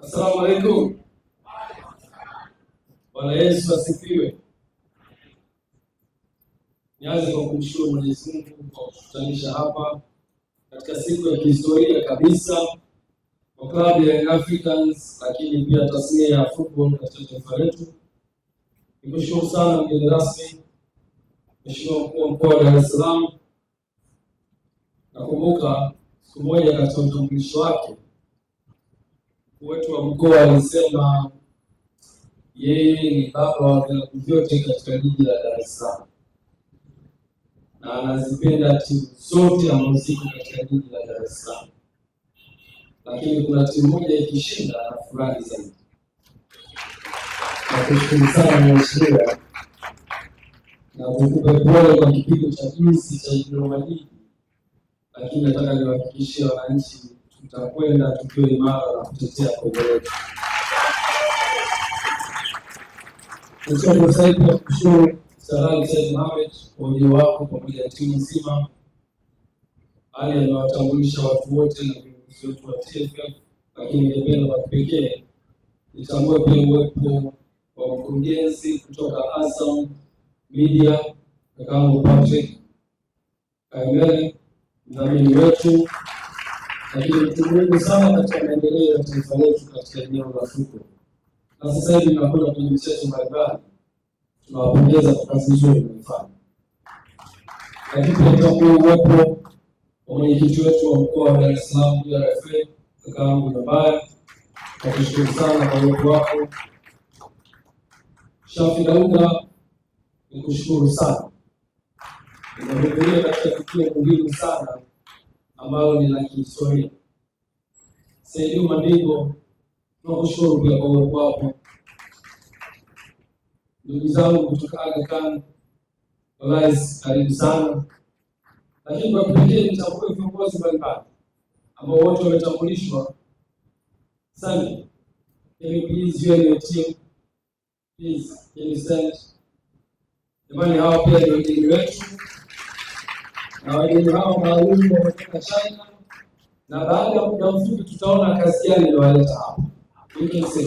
Asalamu alaykum. Bwana Yesu asifiwe. Nianze kwa kumshukuru Mwenyezi Mungu kwa kututanisha hapa katika siku ya kihistoria kabisa kwa klabu ya Young Africans, lakini pia tasnia ya football katika taifa letu. Nikushukuru sana mgeni rasmi, Mheshimiwa Mkuu wa Mkoa wa Dar es Salaam. Nakumbuka siku moja katika utambulisho wake wetu wa mkoa alisema yeye ni baba wa vilabu vyote katika jiji la Dar es Salaam na anazipenda timu zote ambazo ziko katika jiji la Dar es Salaam, lakini kuna timu moja ikishinda anafurahi zaidi. Nakushukuru sana mheshimiwa, na tukupe pole kwa kipigo cha juzi cha Dodoma Jiji, lakini nataka niwahakikishie wananchi tutakwenda tukiwa imara na kutetea kombe letu. Sasa hivi nakushukuru Sarali Said Mohamed kwa ujio wako pamoja na timu nzima. Hali anawatambulisha watu wote na viongozi wetu wa TFF, lakini ningependa kwa kipekee nitambue pia uwepo wa mkurugenzi kutoka Azam Media kama Patrick Kaimele, mdhamini wetu, lakini mtu muhimu sana katika maendeleo ya taifa letu katika eneo la football. Na sasa hivi tunakwenda kwenye michezo mbalimbali, tunawapongeza kwa kazi nzuri mnaifanya. Lakini pia tutambue uwepo wa mwenyekiti wetu wa mkoa wa Dar es Salaam DRFA, kakaangu Nambaya, nakushukuru sana kwa uwepo wako. Shafi Dauda, nikushukuru sana, nimehudhuria katika tukio muhimu sana ambalo ni la kihistoria. Saidi Mandingo, tunakushukuru pia kwa uwepo wako. Ndugu zangu kutoka Aga Khan, Rais, karibu sana. Lakini kwa kipekee nitambue viongozi mbalimbali ambao wote wametambulishwa. Sani, can you please join your team? Please, can you stand? Jamani, hawa pia ni wageni wetu, na wageni hawa maalum wametoka China, na baada ya muda mfupi tutaona kazi gani iliyowaleta hapa. You can say.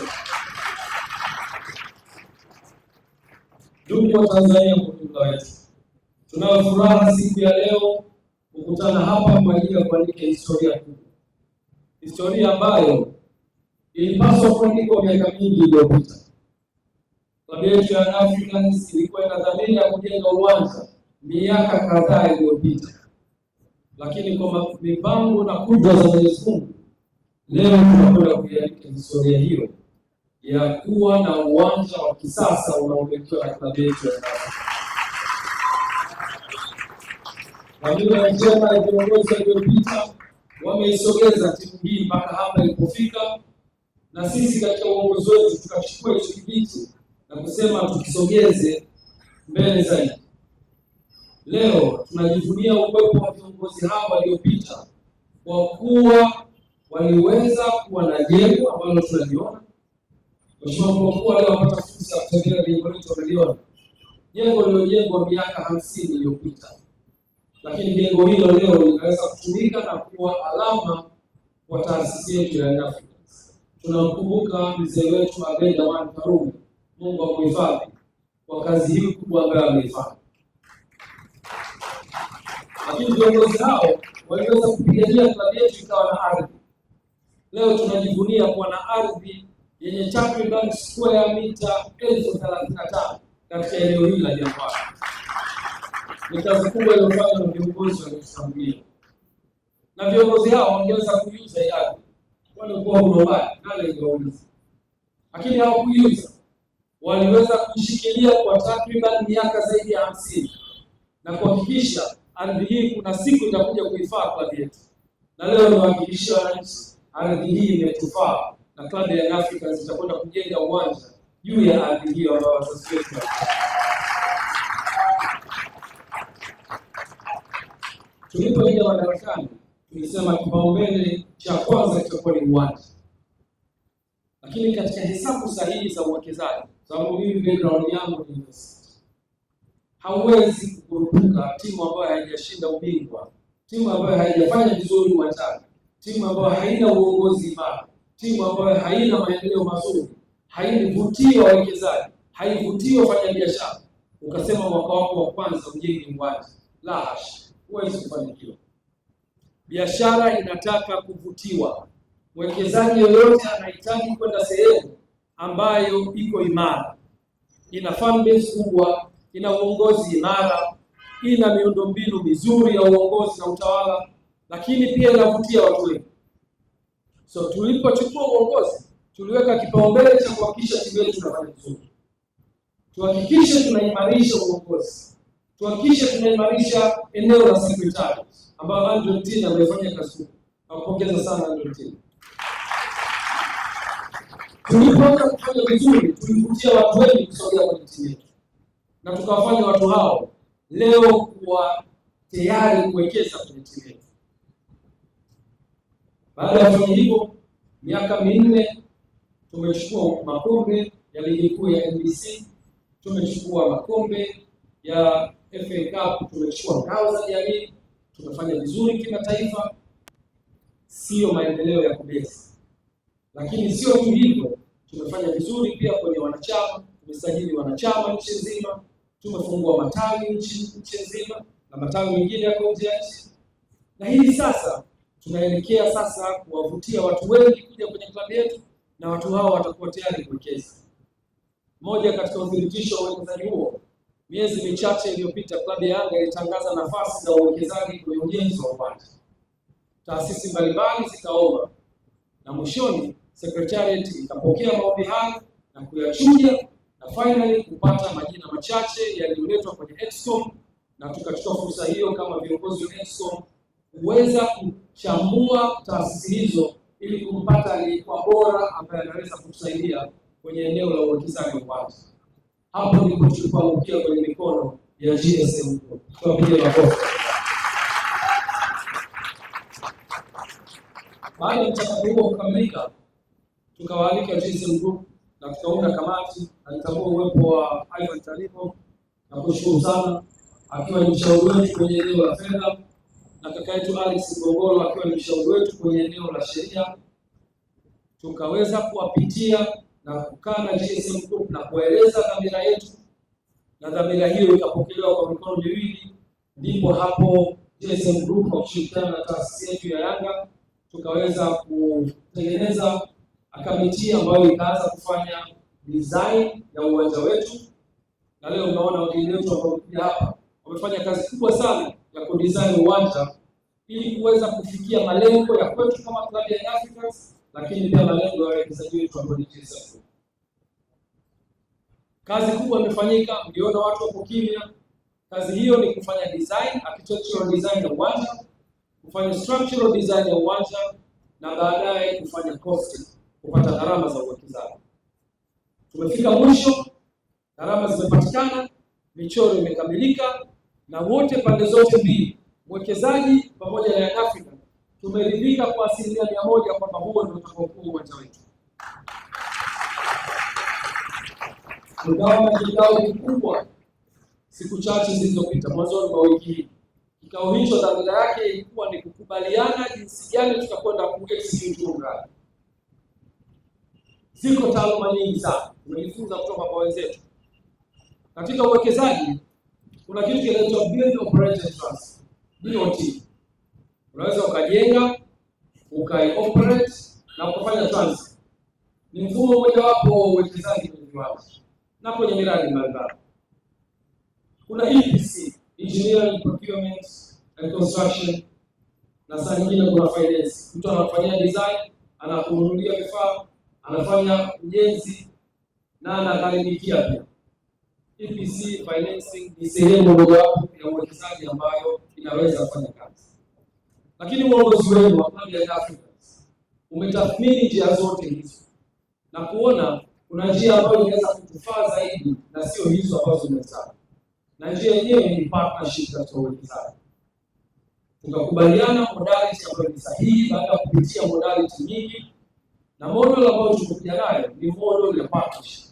Ndugu wa Tanzania kwa ujumla wetu, tunayo furaha siku ya leo kukutana hapa kwa ajili ya kuandika historia kubwa, historia ambayo ilipaswa kuandikwa miaka mingi iliyopita. Klabu yetu ya Young Africans ilikuwa ina dhamira ya kujenga uwanja miaka kadhaa iliyopita, lakini kwa mipango na kudra za Mwenyezi Mungu leo tunakwenda kuiandika historia hiyo ya kuwa na uwanja wa kisasa unaomilikiwa na klabu yetu ya Young Africans. Wajumbe wa chama na viongozi waliopita wameisogeza timu hii mpaka hapa ilipofika, na sisi katika uongozi wetu tukachukua hicho kibiti na kusema tukisogeze mbele zaidi. Leo tunajivunia uwepo wa viongozi hawa waliopita kwa kuwa waliweza kuwa na jengo ambalo tunaliona. Mheshimiwa Mkuu leo amepata fursa ya kutembelea jengo letu, wameliona jengo lililojengwa miaka 50 iliyopita, lakini jengo hilo leo linaweza kutumika na kuwa alama kwa taasisi yetu ya Young Africans. Tunamkumbuka mzee wetu Abeid Amani Karume, Mungu amhifadhi, kwa kazi hii kubwa ambayo ameifanya. Lakini viongozi hao waliweza kupigania klabu yetu ikawa na ardhi. Leo tunajivunia kuwa na ardhi yenye takriban square mita 1035 katika eneo hili la Jangwani. Ni kazi kubwa iliyofanywa na viongozi waliotutangulia, na viongozi hao wangeweza kuiuza hii ardhi, walikuwa unaobaya nale ingeuza, lakini hawakuiuza. Waliweza kushikilia kwa takriban miaka zaidi ya 50 na kuhakikisha ardhi hii kuna siku itakuja kuifaa klabu yetu. Na leo niwahakikishie wananchi, ardhi hii imetufaa na klabu ya Young Africans itakwenda kujenga uwanja juu ya ardhi hiyo ambayo wazazi wetu. Tulipoingia madarakani tulisema kipaumbele cha kwanza kitakuwa ni uwanja, lakini katika hesabu sahihi za uwekezaji, sababu mimi background yangu ni university, hauwezi kukurupuka timu ambayo haijashinda ubingwa, timu ambayo haijafanya vizuri uwanjani, timu ambayo haina uongozi imara, timu ambayo haina maendeleo mazuri, haivutii wawekezaji, haivutii wafanyabiashara, ukasema mwaka wako wa kwanza ujenge uwanja, la hasha, huwezi kufanikiwa. Biashara inataka kuvutiwa. Mwekezaji yoyote anahitaji kwenda sehemu ambayo iko imara, ina fan base kubwa, ina uongozi imara, ina miundombinu mizuri ya uongozi na utawala, lakini pia inavutia watu wengi. So tulipochukua uongozi, tuliweka kipaumbele cha kuhakikisha timu yetu inafanya vizuri. Tuhakikishe tunaimarisha uongozi, tuhakikishe tunaimarisha eneo la secretary ambao Andrew Tina amefanya kazi kubwa. Nakupongeza sana Andrew Tina. Tulipoanza kufanya vizuri, tulivutia watu wengi kusogea kwenye timu yetu, na tukawafanya watu hao leo kuwa tayari kuwekeza kwenye timu yetu. Baada ya kufanya hivyo, miaka minne tumechukua makombe ya ligi kuu ya NBC, tumechukua makombe ya FA Cup, tumechukua ngao za jamii, tumefanya vizuri kimataifa. Sio maendeleo ya kubeza, lakini sio tu hivyo, tumefanya vizuri pia kwenye wanachama. Tumesajili wanachama nchi nzima, tumefungua matawi nchi nzima na matawi mengine yako nje ya nchi, na hivi sasa tunaelekea sasa kuwavutia watu wengi kuja kwenye klabu yetu, na watu hao watakuwa tayari kuwekeza. Moja katika uthibitisho wa uwekezaji huo, miezi michache iliyopita klabu ya Yanga ilitangaza nafasi za uwekezaji kwenye ujenzi wa uwanja. Taasisi mbalimbali zikaomba, na mwishoni secretariat ikapokea maombi hayo na kuyachuja, na finally kupata majina machache yaliyoletwa kwenye Excom, na tukachukua fursa hiyo kama viongozi wa Excom kuweza kuchambua taasisi hizo ili kumpata aliyekuwa bora ambaye anaweza kutusaidia kwenye eneo la uwekezaji wa uwanja. Hapo ndipo tulipoangukia kwenye mikono ya GSM Group. Tuwapigie makofi. Baada ya mchakato huo kukamilika, tukawaalika GSM Group na tukaunda kamati. Alitambua uwepo wa Ivan Taribo na kushukuru sana, akiwa ni mshauri wetu kwenye eneo la fedha, na kaka yetu Alex Ngongolo akiwa ni mshauri wetu kwenye eneo la sheria. Tukaweza kuwapitia na kukaa na GSM Group na kueleza dhamira yetu, na dhamira hiyo ikapokelewa kwa mikono miwili. Ndipo hapo GSM Group kwa kushirikiana na taasisi yetu ya Yanga tukaweza kutengeneza kamati ambayo ikaanza kufanya design ya uwanja wetu, na leo unaona wageni wetu ambao wamekuja hapa wamefanya kazi kubwa sana ya kudesign uwanja ili kuweza kufikia malengo ya kwetu kama klabu ya Africans, lakini pia malengo ya wawekezaji wetu ambao ni GSM Group. Kazi kubwa imefanyika, mliona watu wako kimya. Kazi hiyo ni kufanya design, architectural design ya uwanja, kufanya structural design ya uwanja, na baadaye kufanya costing, kupata gharama za uwekezaji. Tumefika mwisho, gharama zimepatikana, michoro imekamilika, na wote pande zote mbili, mwekezaji pamoja na Young Africa, tumeridhika kwa 100% kwamba huo ndio utakaokuwa uwanja wetu. Tukawa na kikao kikubwa siku chache zilizopita, mwanzoni mwa wiki hii. Kikao hicho dhamira yake ilikuwa ni kukubaliana jinsi gani tutakwenda ku-execute mradi. Ziko taaluma nyingi sana tumejifunza kutoka kwa wenzetu. Katika uwekezaji kuna kitu kinaitwa Build Operate Trust, BOT. Unaweza ukajenga, ukai-operate na ukafanya transfer. Ni mfumo mmoja wapo wa uwekezaji kwenye viwanda na kwenye miradi mbalimbali. Kuna EPC, Engineering, Procurement and Construction, na saa nyingine kuna finance. Mtu anafanyia design, anakununulia vifaa, anafanya ujenzi na anagharimikia pia. EPC financing ni sehemu mojawapo ya uwekezaji ambayo inaweza kufanya kazi. Lakini uongozi wenu wa klabu ya Young Africans umetathmini njia zote hizo na kuona kuna njia ambayo inaweza kutufaa zaidi na sio hizo ambazo zimezaa. Na njia yenyewe ni partnership katika uwekezaji. Tukakubaliana modality ambayo ni sahihi baada ya kupitia modality nyingi, na model ambayo tumekuja nayo ni model ya partnership.